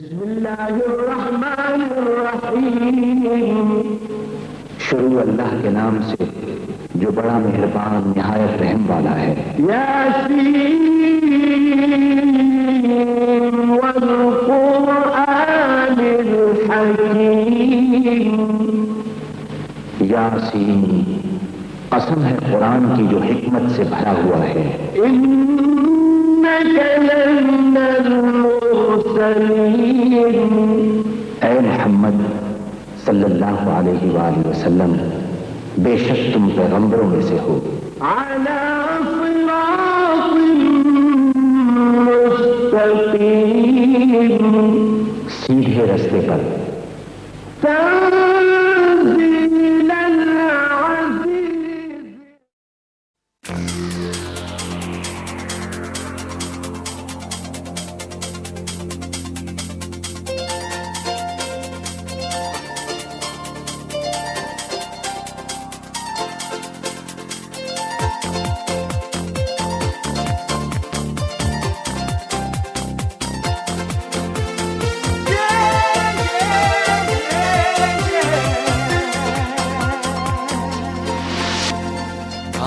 बिस्मिल्लाहिर्रहमानिर्रहीम। शुरू अल्लाह के नाम से जो बड़ा मेहरबान निहायत रहम वाला है। यासीन वल कुरआनिल हकीम। यासीन, कसम है कुरान की जो हिकमत से भरा हुआ है। इन्नका लमिनल मुरसलीन। ऐ मोहम्मद सल्लल्लाहु अलैहि वसल्लम, बेशक तुम पैगंबरों में से हो। अला सिरातिन मुस्तकीम, सीधे रास्ते पर।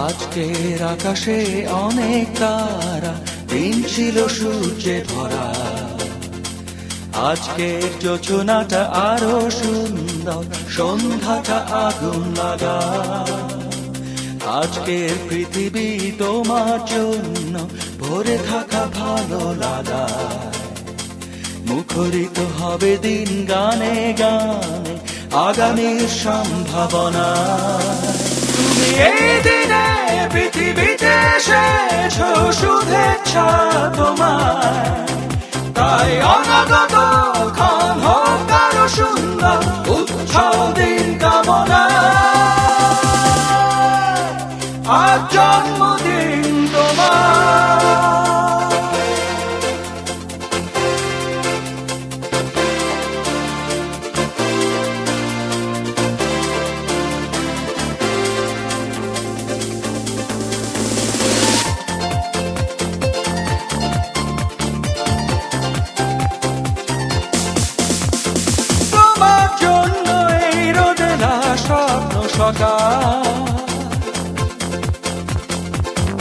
আজকের আকাশে অনেক তারা, দিন ছিল সূর্যে ভরা। আজকের যোজনাটা আরো সুন্দর, সন্ধ্যাটা আগুন লাগা। আজকের পৃথিবী তোমার জন্য ভরে থাকা ভালো লাগা। মুখরিত হবে দিন গানে গানে, আগামীর সম্ভাবনা। তুমি এই দিনে পৃথিবীতে এসেছো, শুভেচ্ছা তোমার। তাই অনাগত ক্ষণ হোক আরো সুন্দর, উৎসব দিন কামনা। আজ জন্মদিন তোমার।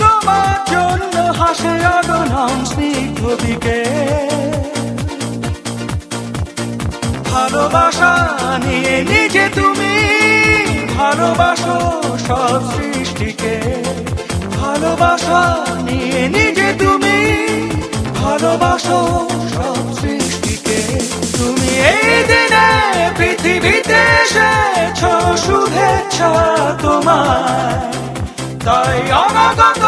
তোমার জন্য হাসে অগণন স্নিগ্ধ বিকেল। ভালোবাসা নিয়ে নিজে তুমি ভালোবাসো সব সৃষ্টিকে। ভালোবাসা নিয়ে নিজে তুমি ভালোবাসো সব সৃষ্টিকে। তুমি এই দিনে পৃথিবীতে এসেছো, শুভেচ্ছা তোমার। তাই অনাগত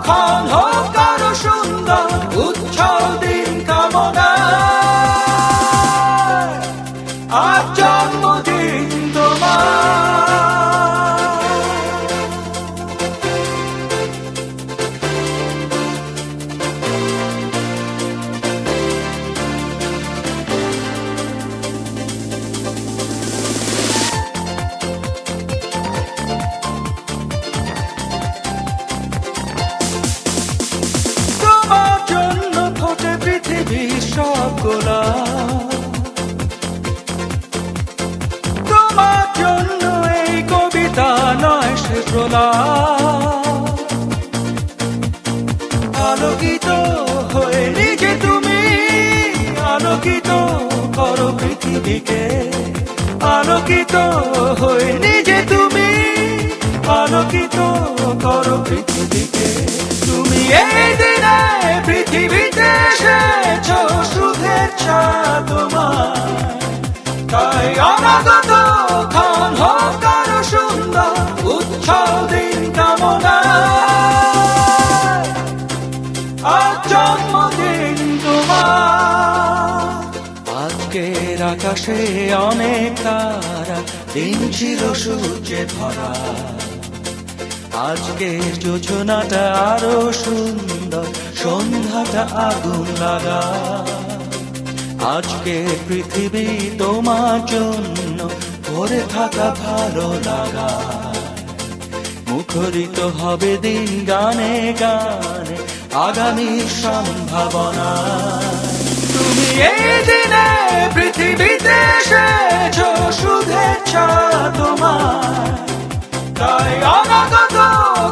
ক্ষণ হোক আরো সুন্দর, উৎসব দিন কামনা। আজ জন্মদিন তোমার। তোমার জন্য এই কবিতা নয় সে প্রলাপ। আলোকিত হয়ে নিজে তুমি আলোকিত করো পৃথিবীকে। আলোকিত হয়ে নিজে তুমি আলোকিত করো পৃথিবীকে। তুমি এই দিনে পৃথিবীতে এসেছো, শুভেচ্ছা তোমার। তাই অনাগত ক্ষণ হোক আরো সুন্দর, উৎসব দিন কামনা। আজ জন্মদিন তোমার। আজকের আকাশে অনেক তারা, দিন ছিল সূর্যে ভরা। আজকের যোজনাটা আরো সুন্দর, সন্ধ্যাটা আগুন লাগা। আজকে পৃথিবী তোমার জন্য ভরে থাকা ভালো লাগা। মুখরিত হবে দিন গানে গানে, আগামীর সম্ভাবনা। তুমি এই দিনে পৃথিবীতে এসেছো শুভেচ্ছা তোমার, তাই অনাগত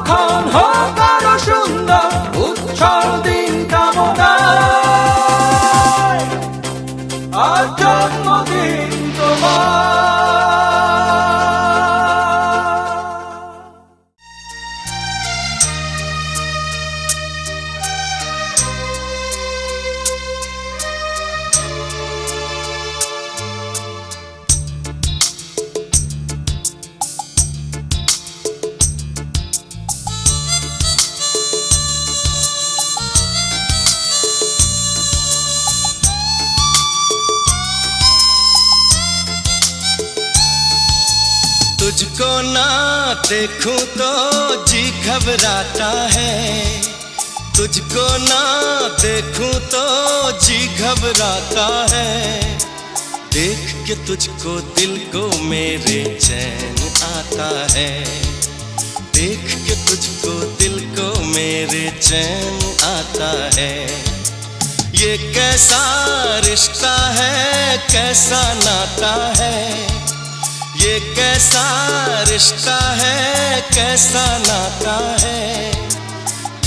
ক্ষণ হোক আরো সুন্দর উজ্জ্বল দিন কামনায়। আজ জন্মদিন তোমার। तुझको ना देखूं तो जी घबराता है, तुझको ना देखूं तो जी घबराता है। देख के तुझको दिल को मेरे चैन आता है, देख के तुझको दिल को मेरे चैन आता है। ये कैसा रिश्ता है, कैसा नाता है, ये कैसा रिश्ता है, कैसा नाता है।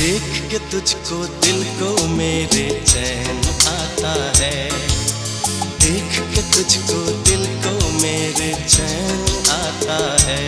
देख के तुझको दिल को मेरे चैन आता है, देख के तुझको दिल को मेरे चैन आता है।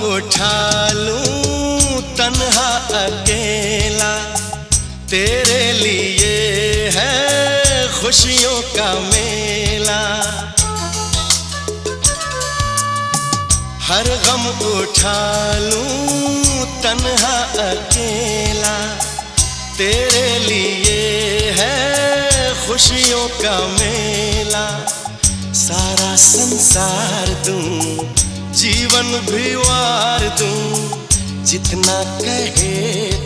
उठा लूं तन्हा अकेला, तेरे लिए है खुशियों का मेला। हर गम उठा लूं तन्हा अकेला, तेरे लिए है खुशियों का मेला। सारा संसार दूं, जीवन भी वार दूं, जितना कहे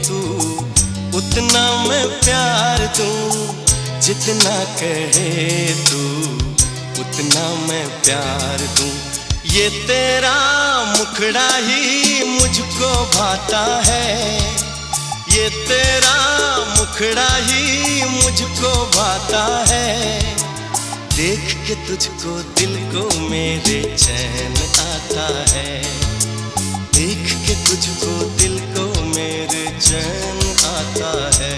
तू उतना मैं प्यार दूं, जितना कहे तू उतना मैं प्यार दूं। ये तेरा मुखड़ा ही मुझको भाता है, ये तेरा मुखड़ा ही मुझको भाता है। देख के तुझको दिल को मेरे चैन आता है, देख के तुझको दिल को मेरे चैन आता है।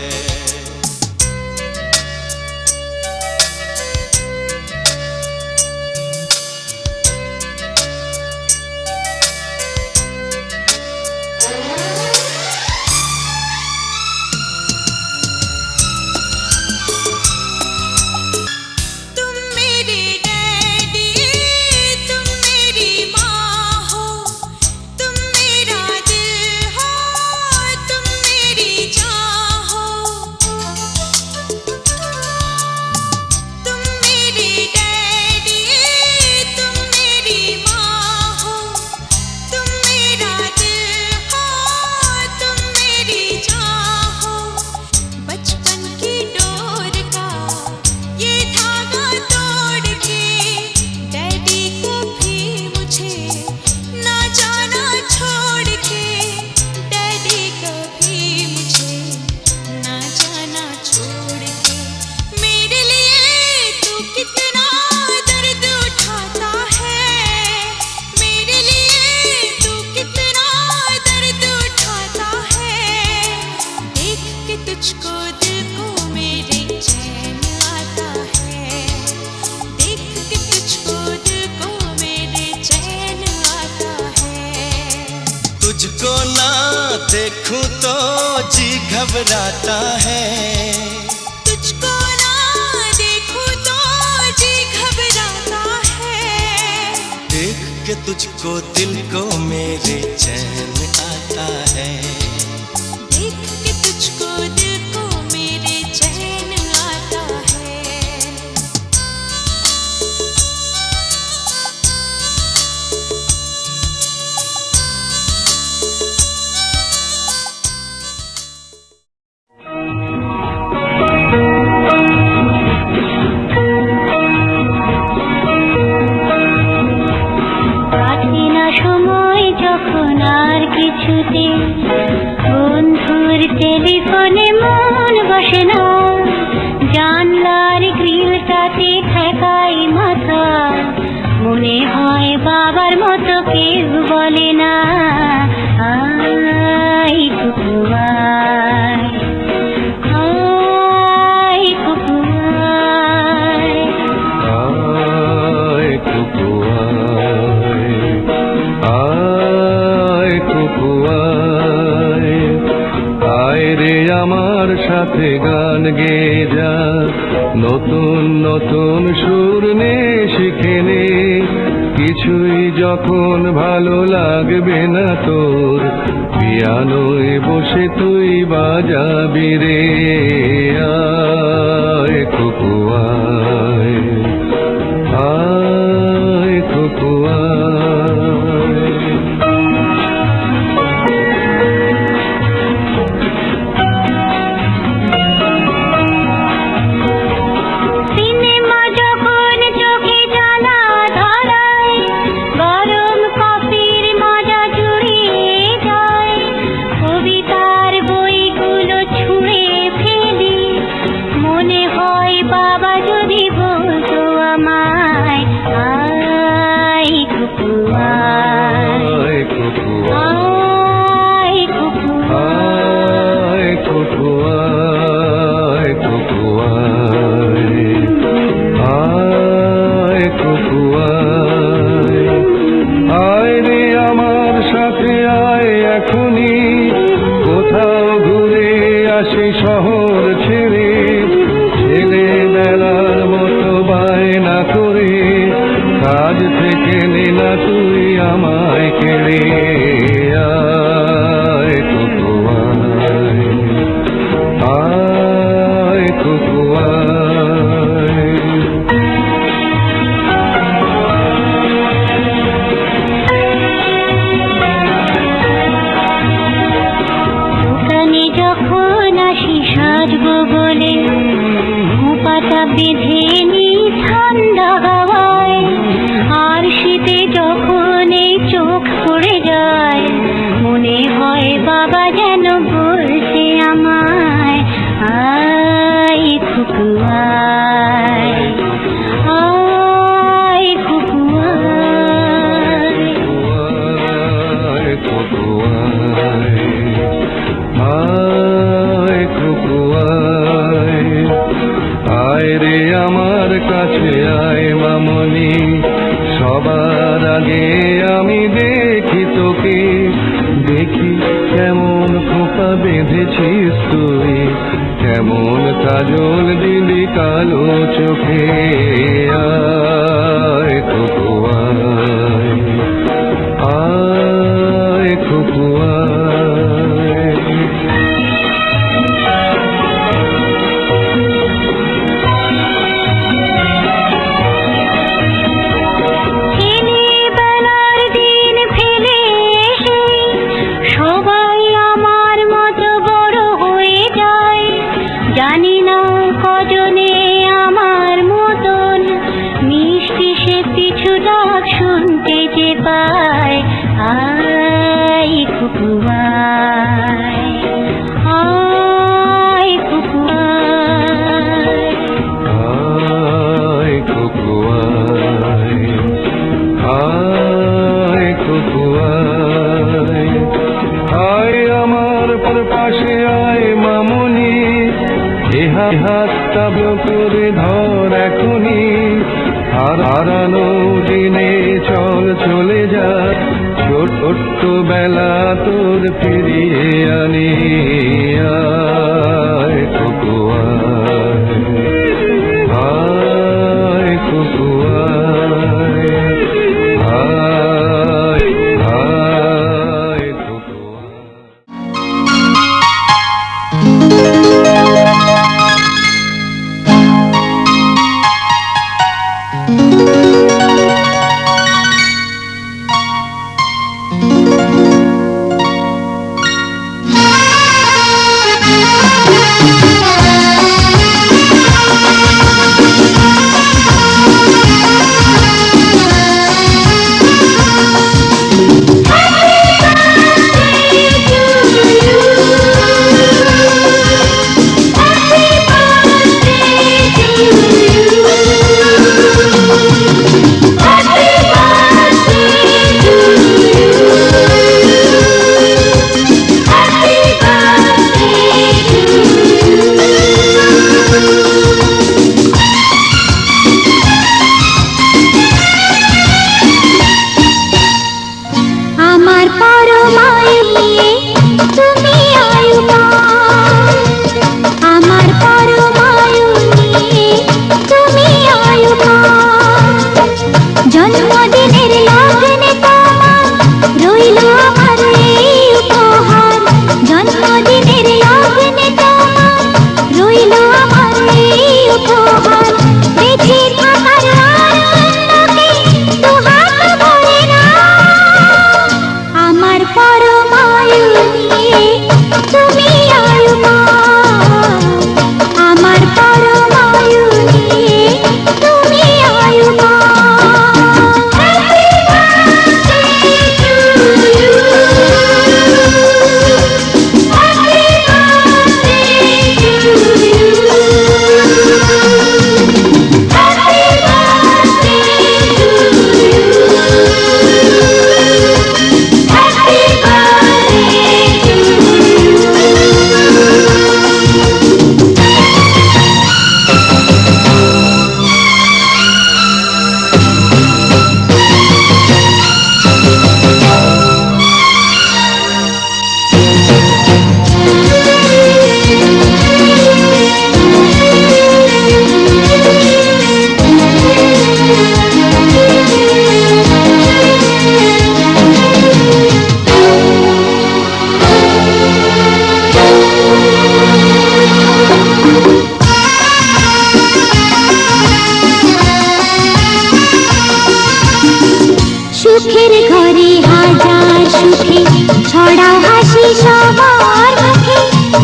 तुझको ना देखूं तो जी घबराता है, तुझको ना देखूं तो जी घबराता है। देख के तुझको दिल को मेरे चैन आता है, देख के तुझको दिल টেলিফোনে মন বসে না, জানলার গ্রিলটাতে ঠেকাই মাথা, মনে হয় বাবার মতো কেউ বলে না, আই কুকু আয়, আয় কুকু আয়, আয় কুকু আয়, আয় কুকু আয়, আয় রে আমার সাথে গান গেয়ে যা, নতুন নতুন সুর নে শিখে নে, কিছুই যখন ভালো লাগবে না তোর, পিয়ানোয় বসে তুই বাজাবি রে, আয় কুকু আয়, আয় কুকু আয়। সিনেমা যখন চোখে জ্বালা ধরায়, গরম কফির মজা জুড়িয়ে যায়, কবিতার বইগুলো ছুঁড়ে ফেলি, মনে হয় বাবা যদি বলতো আমায়, আয় কুকু আয়, আয় কুকু আয় কুকু আয়, কুকু আয়, কুকু আয়, আয় কুকু আয়, আয় রে আমার সাথে আয় এখনই, কোথাও ঘুরে আসি শহর ছেড়ে, ছেলেবেলার মতো বায়না করে, কাজ থেকে নে না তুই আমায় কেড়ে, আয় কুকু আয়, আয় কুকু আয়। দোকানে যখন আসি সাজবো বলে, পাতা বেঁধে নি ঠান্ডা হাওয়ায়, আর শীতে যখন এই চোখ পড়ে যায়, মনে হয় বাবা যেন বলছে আমায়, আয় কুকু আয়, আয় কুকু আয়, আয় কুকু আয়, আয় কুকু আয়, আয় রে আমার কাছে আয় মামনি, সবার আগে আমি দেখি তোকে, দেখি কেমন খোপা বেঁধেছিস তুই, কেমন কাজল দিলি কালো চোখে, আয় কুকু আয়, আয় কুকু আয়। ছেলেবেলার দিন ফেলে এসে সবাই আমার মতো বড় হয়ে যায়, জানি না কজনে আমার মতন মিষ্টি সে পিছু ডাক শুনতে যে পায়, আয় কুকু আয়, আয় কুকু আয়, আয় কুকু আয়, আয় কুকু আয়, আয় আমার পাশে আয় মামনি, এ হাতটা করে ধর এখনই, আর হারানো দিনে চল চলে যা, ছোট্ট বেলা তোর ফিরিয়ে আনি, আয় কুকু আয়, আয় কুকু আয়, আয়, আয় কুকু আয়।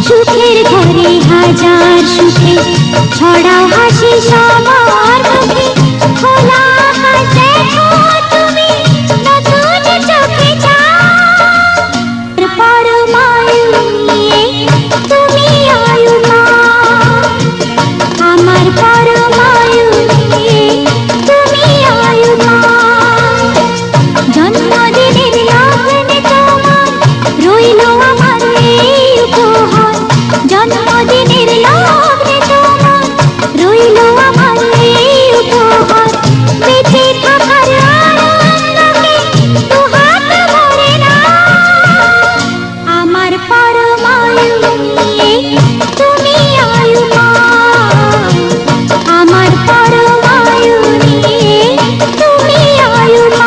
সুখের ঘরে হাজার সুখে ছড়াও হাসি সবার মুখে খোলা আকাশ দেখো তুমি নতুন চোখে চাও পরমায়ু নিয়ে তুমি আয়ু মা আমার পরমায়ু নিয়ে তুমি আয়ু মা জন্মদিনের লগ্নে তোমার রইল আমার এই উপহার জন্মদিনের লগ্নে তোমার রইল আমার এই উপহার বেঁচে থাকার আনন্দকে দুহাত ভরে না আমার পরমায়ু নিয়ে তুমি আয়ু মা আমার পরমায়ু নিয়ে তুমি আয়ু মা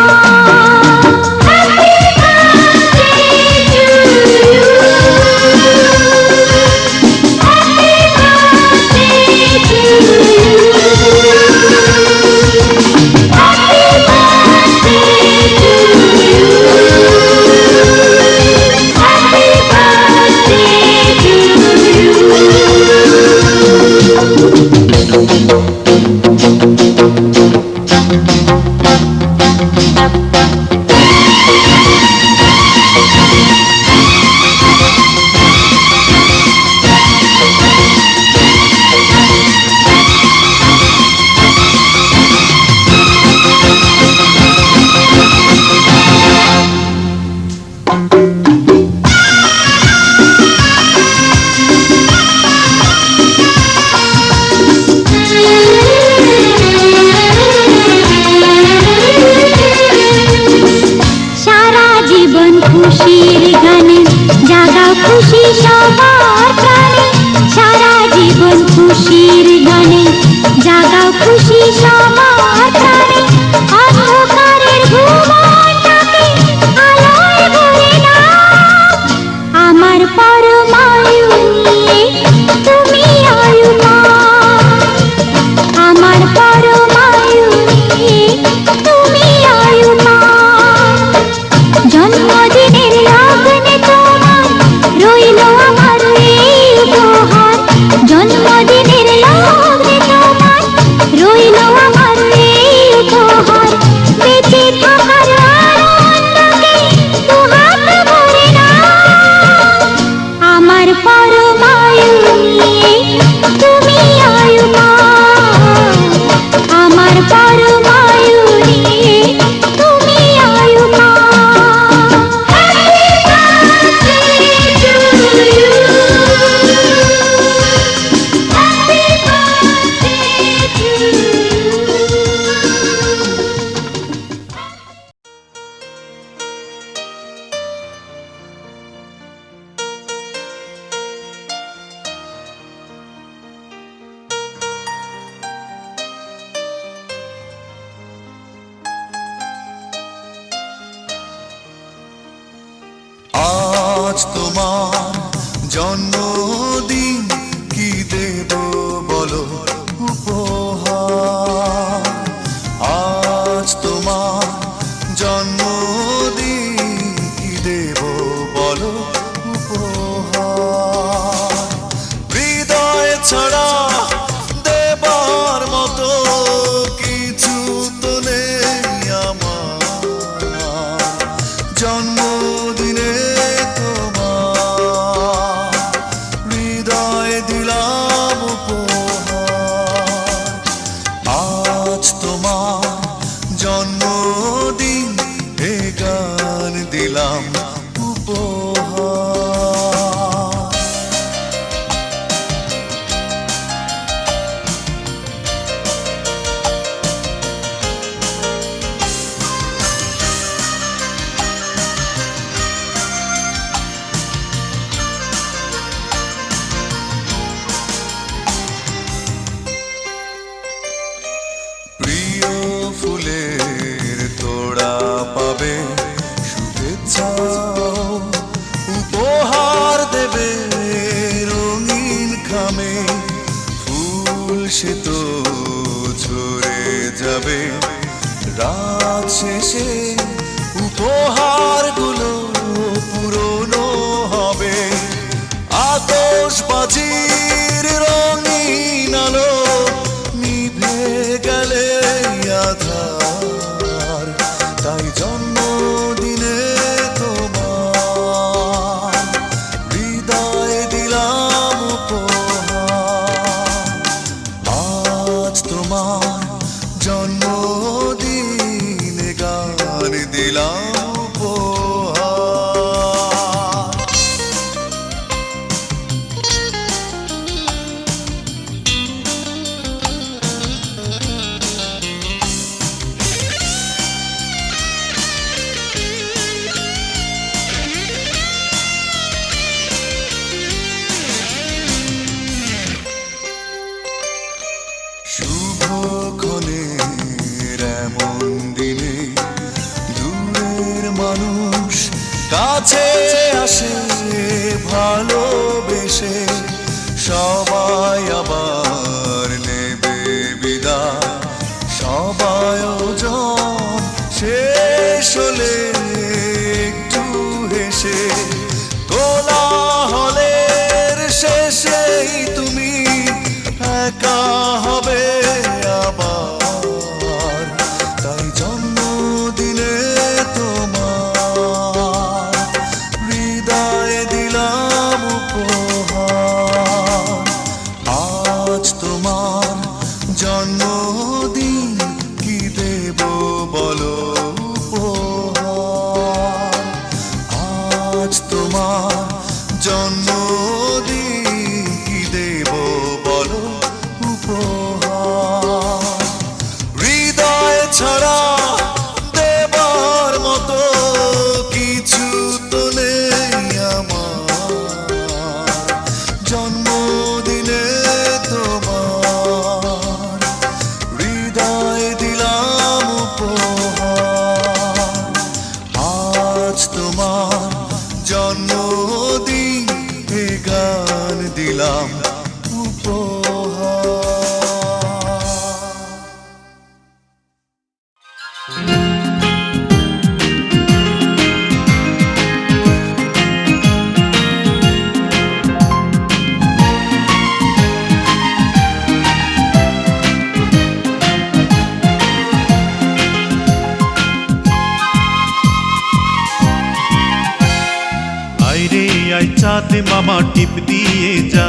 সারা জীবন খুশির গানে জাগাও খুশি সবার প্রাণে সারা জীবন খুশির গানে জাগাও খুশি সবার প্রাণে অন্ধকারের ভুবনটাকে আলোয় ভরে দাও আমার পরমায়ু নিয়ে তুমি আয়ু মা আমার পরমায়ু নিয়ে তুমি আয়ু মা জন্মদিনের লগ্নে তোমার রইল আমার এই উপহার জন্মদিনের লগ্নে তোমার রইল আমার এই উপহার বেঁচে থাকার আনন্দকে দুহাত ভরে না আমার পরমায়ু নিয়ে তুমি আয়ু মা আমার পরমায়ু নিয়ে তুমি আয়ু মা আজ তোমার জন্মদিন কি দেব বলো উপহার আজ তোমার জন্মদিন কি দেব বলো উপহার হৃদয় ছাড়া দেবার মতো কিছু তো নেই আমার জন্মদিনে তোমার হৃদয় দিলাম উপহার আজ তোমার জন্মদিন এ গান দিলাম উপহার প্রিয় ফুলের তোড়া পাবে শুভেচ্ছা উপহার দেবে রঙিন খামে ফুল সে তো ঝরে যাবে রাত শেষে উপহারগুলো পুরনো হবে আদর আতশবাজির রঙিন আলো নিভে গেলে আধার, তাই জন্মদিনে তোমার হৃদয় দিলাম উপহার। আজ তোমার জন্মদিন, গান দিলাম উপহার। শুভক্ষণের এমন দিনে দূরের মানুষ কাছে আসে ভালোবেসে, সবাই আবার নেবে বিদায়, সবাই আয়োজন শেষ হলে একটু হেসে, কোলাহলের শেষেই তুমি একা হবে আবার, তাই জন্মদিনে তোমার হৃদয় দিলাম উপহার। আজ তোমার জন্মদিন, কি দেব বলো উপহার। আজ তোমার জন্মদিন, কি দেব বলো উপহার। হৃদয় ছাড়া দেবার মতো কিছু তো নেই আমার, জন্মদিনে তোমার হৃদয় দিলাম উপহার। আজ তোমার জন্মদিন, এ গান দিলাম উপহার। আইরে আই চাঁদ মামা টিপ দিয়ে যা,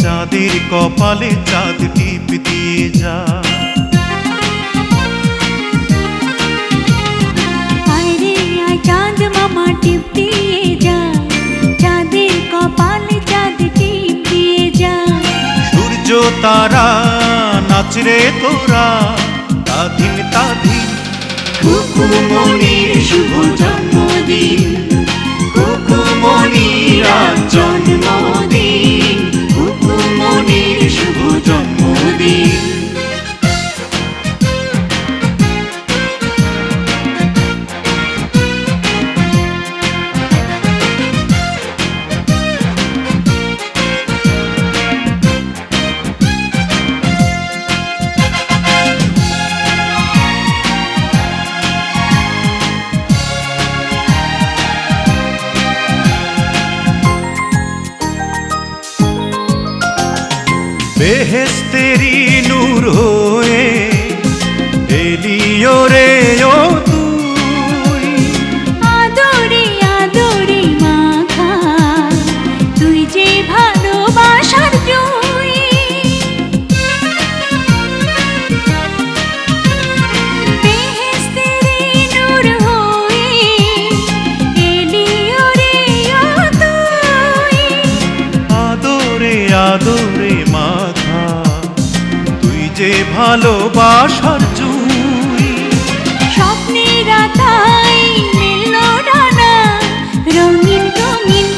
চাঁদের কপালে চাঁদ টিপ দিয়ে যা। আরে আয় চাঁদ মামা টিপ দিয়ে যা, চাঁদের কপালে চাঁদ টিপ দিয়ে যা। সূর্য তারা নাচরে তোরা, তাধিন তাধিন কুকুমনির শুভ জন্মদিন, কুকুমনির আজ জন্মদিন, কুকুমনির শুভ জন্মদিন। বেহেশতেরি নূর হয়ে এলিও রে ও তুই, আদরে আদরে মাখা তুই যে ভালোবাসার জয়। বেহেশতেরি নূর হয়ে এলিও রে ও তুই, আদরে আদরে মাখা তুই যে ভালোবাসার জুই। স্বপ্নের আতায় মেলল ডানা রঙিন রঙিন,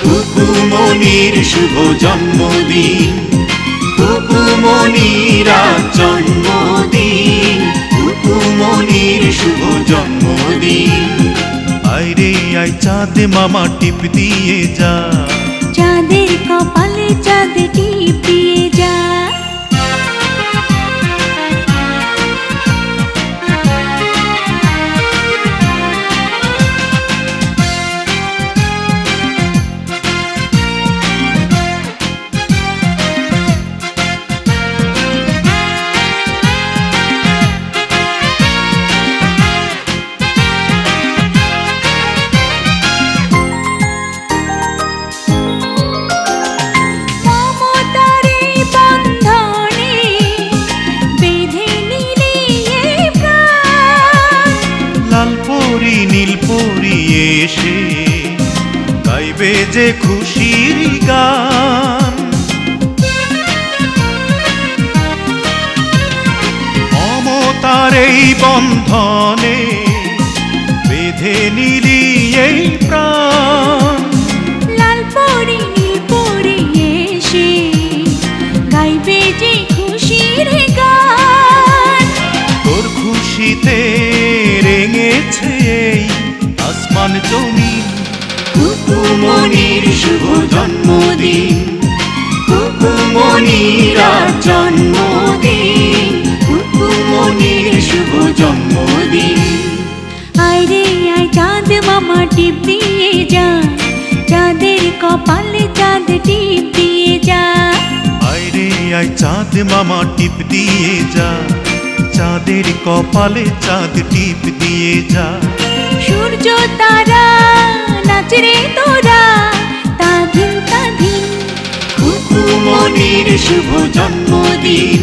কুকুমনির শুভ জন্মদিন, কুকুমনির আজ জন্মদিন, কুকুমনির শুভ জন্মদিন। আইরে আই চাঁদ মামা টিপ দিয়ে যা, চাঁদের কপালে চাঁদ টিপ দিয়ে যা। এসে গাইবে যে খুশির গান। মমতার এই বন্ধনে বেঁধে নিলি এই প্রাণ। লাল পরে নীল পরে এসে গাইবে যে খুশির গান। তোর খুশিতে রেঙেছে এই আসমান জমিন। কুকুমনির শুভ জন্মদিন, কুকুমনির আজ জন্মদিন, কুকুমনির শুভ জন্মদিন। আয় রে আয় চাঁদ মামা টিপ দিয়ে যা, চাঁদের কপালে চাঁদ টিপ দিয়ে যা। আয় রে আয় চাঁদ মামা টিপ দিয়ে যা, চাঁদের কপালে চাঁদ টিপ দিয়ে যা। সূর্য তারা নাচ রে তোরা তাধিন তাধিন। কুকুমনির শুভ জন্মদিন,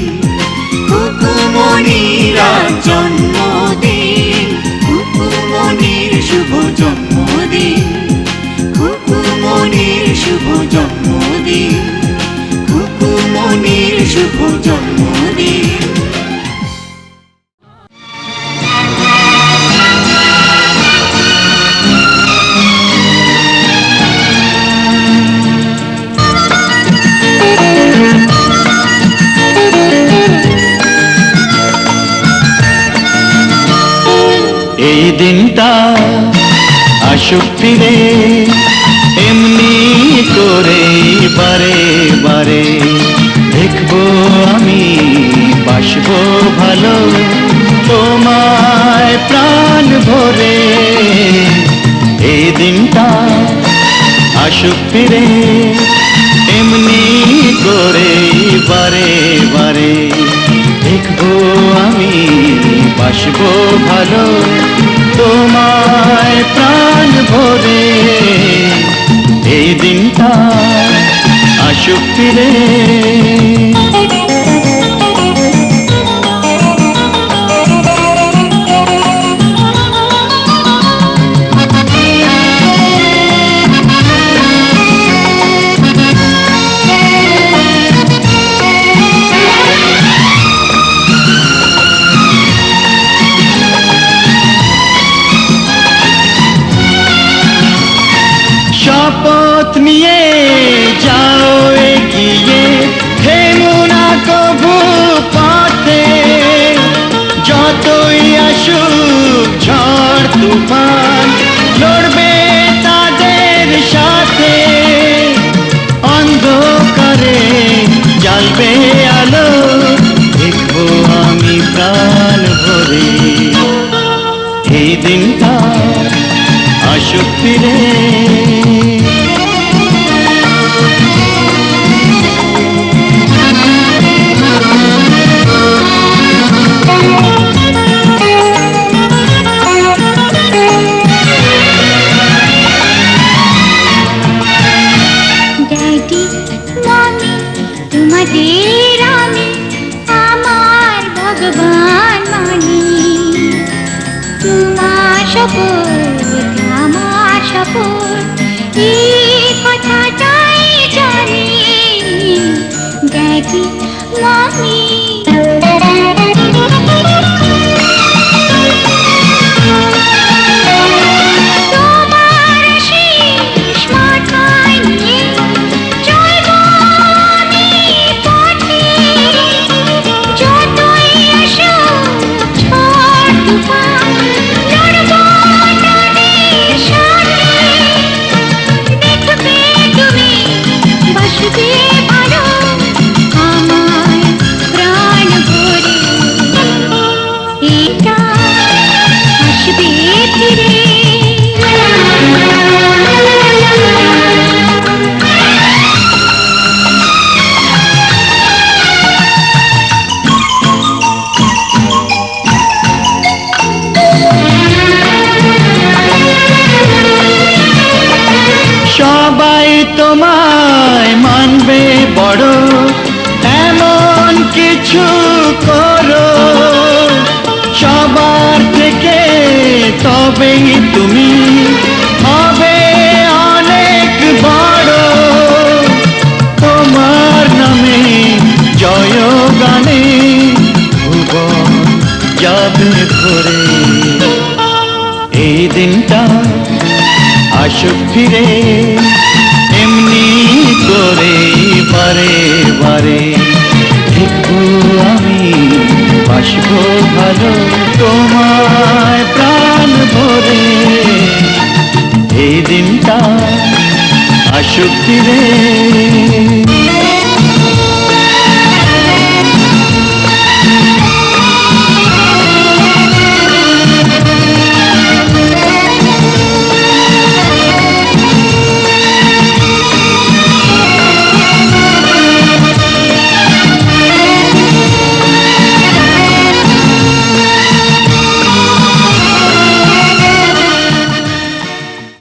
কুকুমনির আজ জন্মদিন, কুকুমনির শুভ জন্মদিন, কুকুমনির শুভ জন্মদিন, কুকুমনির শুভ জন্মদিন। এই দিনটা আসুক ফিরে এমনি করে বারে বারে, দেখবো আমি বাসবো ভালো তোমায় প্রাণ ভরে। এই দিনটা আসুক ফিরে এমনি করে বারে বারে, দেখবো আমি বাসবো ভালো তোমায় প্রাণ ভরে। এই দিনটা আসুক ফিরে। শপথ নিয়ে যাও এগিয়ে, থেমো না কভু পথে। যতই আসুক ঝড় তুফান, লড়বে তাদের সাথে। অন্ধকারে জ্বালবে আলো, দেখবো আমি প্রাণ ভরে। এই দিনটা আসুক ফিরে। ড্যাডি মামি তোমাদের আমি আমার ভগবান মানি। তোমার শপথ আমার শপথ, এই কথাটাই জানি। ড্যাডি মামি তোমার শেষ মাথায় নিয়ে চলবো আমি পথে। যতই আসুক ঝড় তুফান, লড়বো তাদের সাথে। দেখবে তুমি বাসবে ভালো আমায় প্রাণ ভরে। এটা আসবে ফিরে। সবাই তোমায় মানবে বড়, এমন কিছু করো। সবার থেকে তবেই তুমি নামে জয় গানে ভুবন যাবে ভরে। এই দিনটা আসুক ফিরে এমনি করে বারে বারে। দেখবো আমি বাসবো ভালো তোমায় প্রাণ ভরে। এই দিনটা আসুক ফিরে।